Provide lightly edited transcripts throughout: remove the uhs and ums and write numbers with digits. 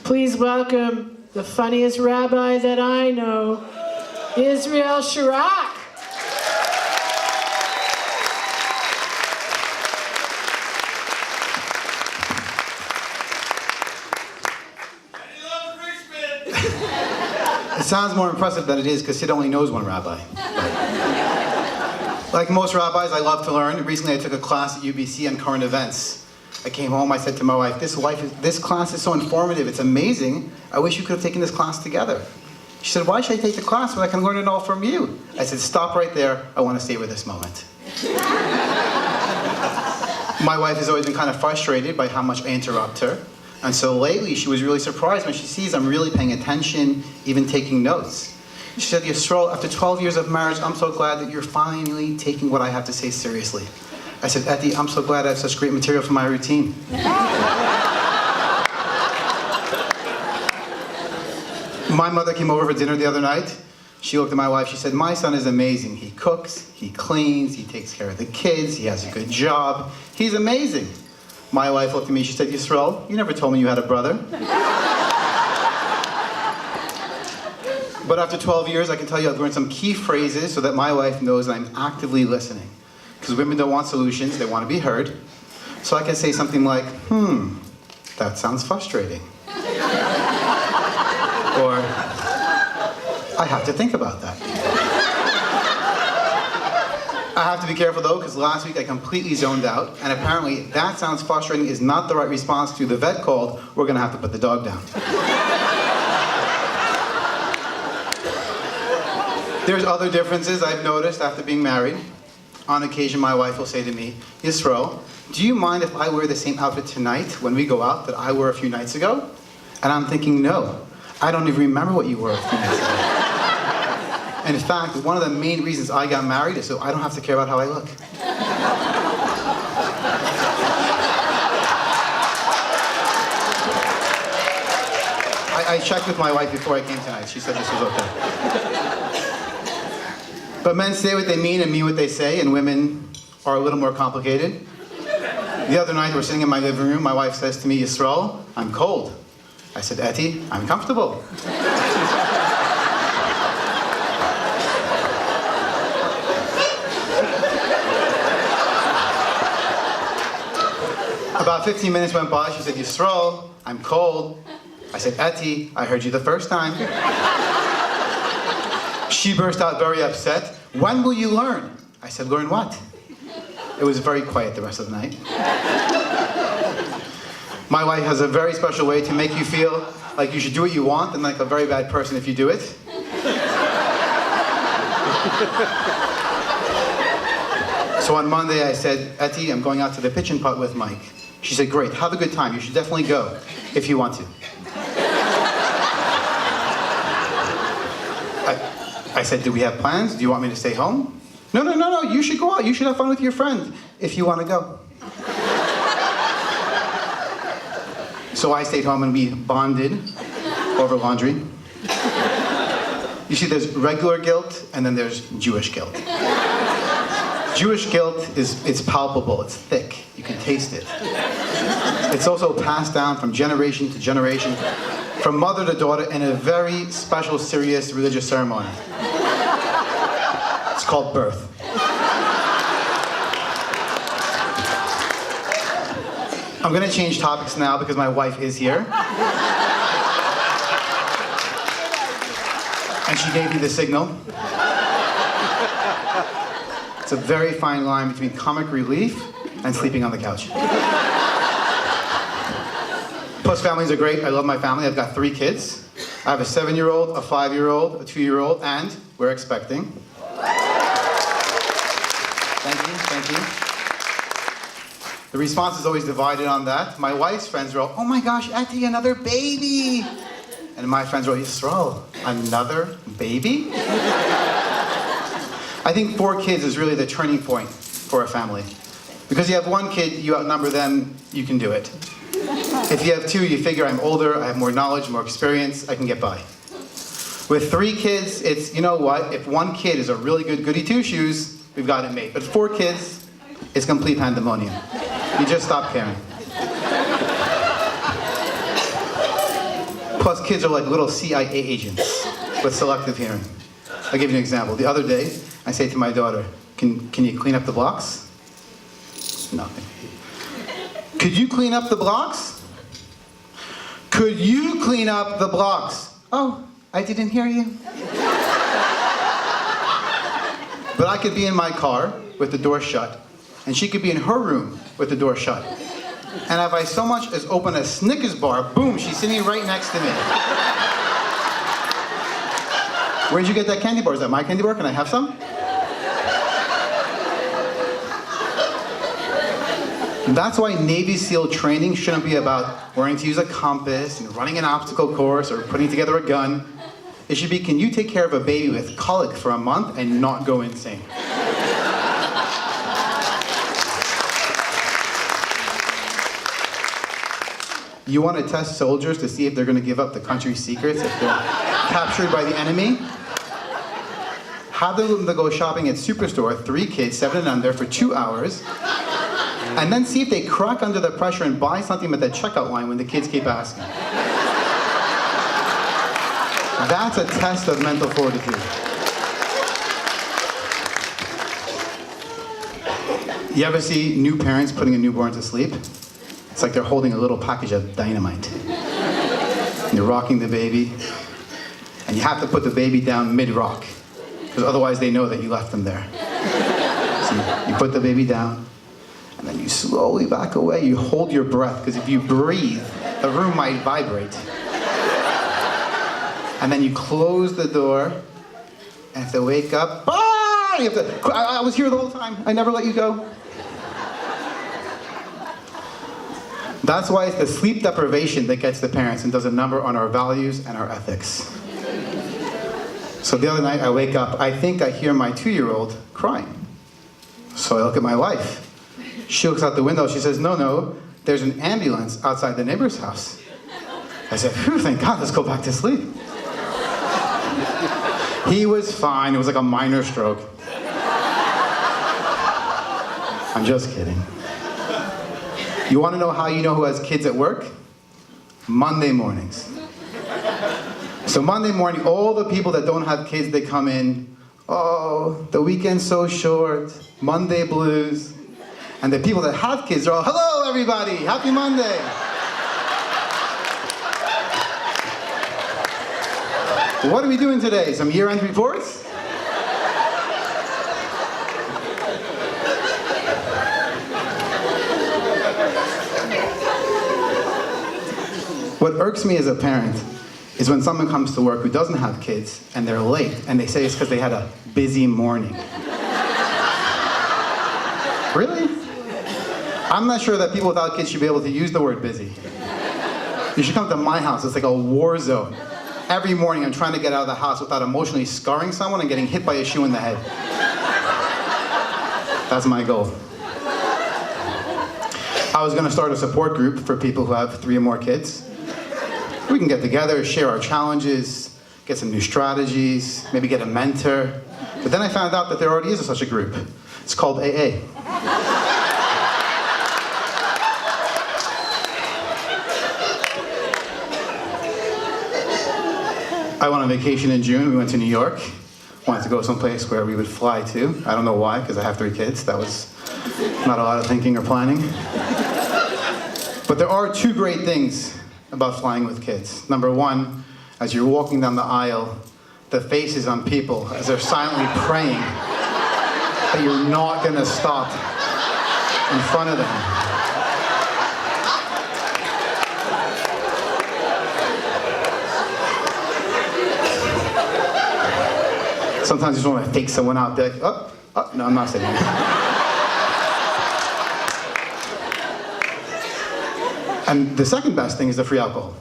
Please welcome the funniest rabbi that I know, Yisrael Shurack. It sounds more impressive than it is because Sid only knows one rabbi. Like most rabbis, I love to learn. Recently I took a class at UBC on current events. I came home, I said to my wife, this class is so informative, it's amazing. I wish you could have taken this class together. She said, why should I take the class when I can learn it all from you? I said, stop right there, I want to savor this moment. My wife has always been kind of frustrated by how much I interrupt her. And so lately, she was really surprised when she sees I'm really paying attention, even taking notes. She said, Yisrael, after 12 years of marriage, I'm so glad that you're finally taking what I have to say seriously. I said, Etty, I'm so glad I have such great material for my routine. My mother came over for dinner the other night. She looked at my wife, she said, my son is amazing. He cooks, he cleans, he takes care of the kids, he has a good job. He's amazing. My wife looked at me, she said, Yisrael, you never told me you had a brother. But after 12 years, I can tell you I've learned some key phrases so that my wife knows that I'm actively listening. Because women don't want solutions, they want to be heard. So I can say something like, that sounds frustrating. Or, I have to think about that. I have to be careful though, because last week I completely zoned out, and apparently that sounds frustrating is not the right response to the vet called, we're going to have to put the dog down. There's other differences I've noticed after being married. On occasion my wife will say to me, Yisrael, do you mind if I wear the same outfit tonight when we go out that I wore a few nights ago? And I'm thinking, no, I don't even remember what you wore a few nights ago. In fact, one of the main reasons I got married is so I don't have to care about how I look. I checked with my wife before I came tonight. She said this was okay. But men say what they mean and mean what they say, and women are a little more complicated. The other night, we're sitting in my living room. My wife says to me, Yisrael, I'm cold. I said, Etty, I'm comfortable. About 15 minutes went by. She said, Yisrael, I'm cold. I said, Etty, I heard you the first time. She burst out very upset. When will you learn? I said, learn what? It was very quiet the rest of the night. My wife has a very special way to make you feel like you should do what you want and like a very bad person if you do it. So on Monday I said, Etty, I'm going out to the pitch and putt with Mike. She said, great, have a good time. You should definitely go if you want to. I said, do we have plans? Do you want me to stay home? No, you should go out. You should have fun with your friend if you want to go. So I stayed home and we bonded over laundry. You see, there's regular guilt and then there's Jewish guilt. Jewish guilt it's palpable, it's thick, you can taste it. It's also passed down from generation to generation, from mother to daughter in a very special, serious religious ceremony. It's called birth. I'm going to change topics now because my wife is here. And she gave me the signal. It's a very fine line between comic relief and sleeping on the couch. Plus, families are great. I love my family. I've got 3 kids. I have a 7-year-old, a 5-year-old, a 2-year-old, and we're expecting. Thank you. The response is always divided on that. My wife's friends are all, oh my gosh, Etty, another baby. And my friends are all, Yisrael, another baby? I think 4 kids is really the turning point for a family. Because you have 1 kid, you outnumber them, you can do it. If you have 2, you figure I'm older, I have more knowledge, more experience, I can get by. With 3 kids, it's, you know what, if 1 kid is a really good goody two-shoes, we've got it made. But 4 kids, it's complete pandemonium. You just stop caring. Plus, kids are like little CIA agents with selective hearing. I'll give you an example. The other day, I say to my daughter, can you clean up the blocks? Nothing. Could you clean up the blocks? Could you clean up the blocks? Oh, I didn't hear you. But I could be in my car with the door shut, and she could be in her room with the door shut. And if I so much as open a Snickers bar, boom, she's sitting right next to me. Where'd you get that candy bar? Is that my candy bar? Can I have some? That's why Navy SEAL training shouldn't be about learning to use a compass and running an obstacle course or putting together a gun. It should be, can you take care of a baby with colic for a month and not go insane? You want to test soldiers to see if they're going to give up the country's secrets if they're captured by the enemy? Have them go shopping at Superstore, 3 kids, 7 and under, for 2 hours, and then see if they crack under the pressure and buy something at the checkout line when the kids keep asking. That's a test of mental fortitude. You ever see new parents putting a newborn to sleep? It's like they're holding a little package of dynamite. And you're rocking the baby, and you have to put the baby down mid-rock, because otherwise they know that you left them there. So you put the baby down, and then you slowly back away. You hold your breath, because if you breathe, the room might vibrate. And then you close the door, and if they wake up, ah! You have to, I was here the whole time. I never let you go. That's why it's the sleep deprivation that gets the parents and does a number on our values and our ethics. So the other night I wake up, I think I hear my 2-year-old crying. So I look at my wife. She looks out the window, she says, no, there's an ambulance outside the neighbor's house. I said, phew, thank God, let's go back to sleep. He was fine, it was like a minor stroke. I'm just kidding. You want to know how you know who has kids at work? Monday mornings. So Monday morning, all the people that don't have kids, they come in, oh, the weekend's so short, Monday blues. And the people that have kids are all, hello everybody, happy Monday. What are we doing today? Some year-end reports? What irks me as a parent is when someone comes to work who doesn't have kids and they're late and they say it's because they had a busy morning. Really? I'm not sure that people without kids should be able to use the word busy. You should come to my house. It's like a war zone. Every morning I'm trying to get out of the house without emotionally scarring someone and getting hit by a shoe in the head. That's my goal. I was going to start a support group for people who have 3 or more kids. We can get together, share our challenges, get some new strategies, maybe get a mentor. But then I found out that there already is such a group. It's called AA. I went on vacation in June. We went to New York. Wanted to go someplace where we would fly to. I don't know why, because I have 3 kids. That was not a lot of thinking or planning. But there are 2 great things about flying with kids. Number 1, as you're walking down the aisle, the faces on people as they're silently praying that you're not going to stop in front of them. Sometimes you just want to take someone out there. Oh, no, I'm not saying that. And the second best thing is the free alcohol.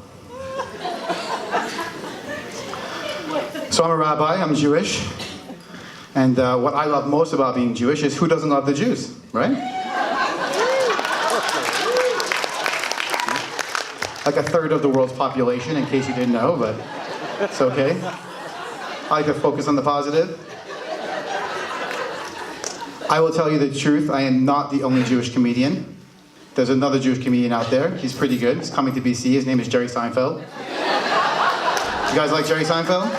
So I'm a rabbi, I'm Jewish. And what I love most about being Jewish is who doesn't love the Jews, right? Like a third of the world's population, in case you didn't know, but it's okay. I like to focus on the positive. I will tell you the truth, I am not the only Jewish comedian. There's another Jewish comedian out there. He's pretty good. He's coming to BC. His name is Jerry Seinfeld. You guys like Jerry Seinfeld?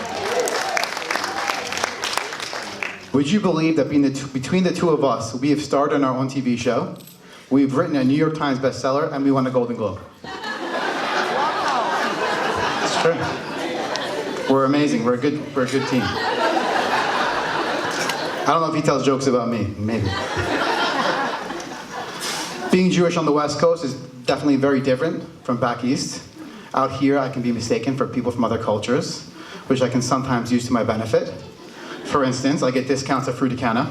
Would you believe that between the two of us, we have starred on our own TV show, we've written a New York Times bestseller, and we won a Golden Globe? It's true. We're amazing. We're a good team. I don't know if he tells jokes about me. Maybe. Being Jewish on the West Coast is definitely very different from back east. Out here, I can be mistaken for people from other cultures, which I can sometimes use to my benefit. For instance, I get discounts at Fruticana.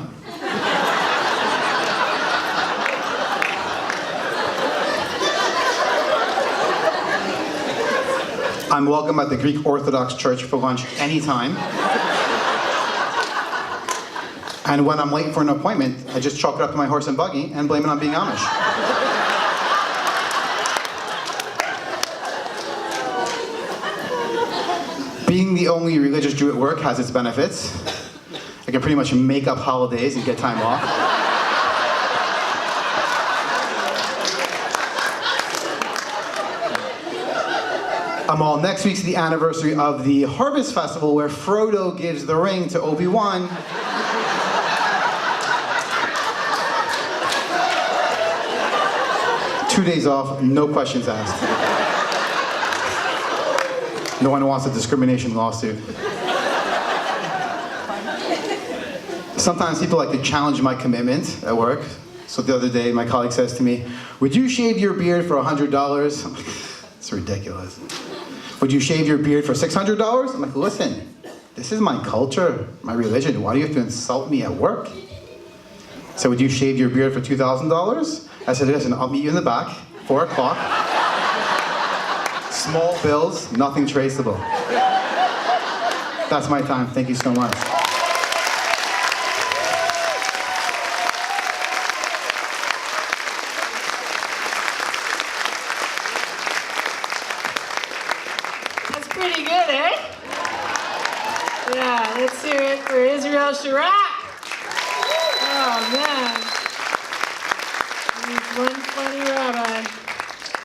I'm welcome at the Greek Orthodox Church for lunch anytime. And when I'm late for an appointment, I just chalk it up to my horse and buggy and blame it on being Amish. Being the only religious Jew at work has its benefits. I can pretty much make up holidays and get time off. Next week's the anniversary of the Harvest Festival where Frodo gives the ring to Obi-Wan. Two days off, no questions asked. No one wants a discrimination lawsuit. Sometimes people like to challenge my commitment at work. So the other day, my colleague says to me, "Would you shave your beard for $100? It's ridiculous. "Would you shave your beard for $600? I'm like, "Listen, this is my culture, my religion. Why do you have to insult me at work?" So "Would you shave your beard for $2,000? I said, "Listen, I'll meet you in the back, 4 o'clock. Small bills, nothing traceable." That's my time. Thank you so much. That's pretty good, eh? Yeah, let's hear it for Yisrael Shurack. Oh, man. He's one funny rabbi.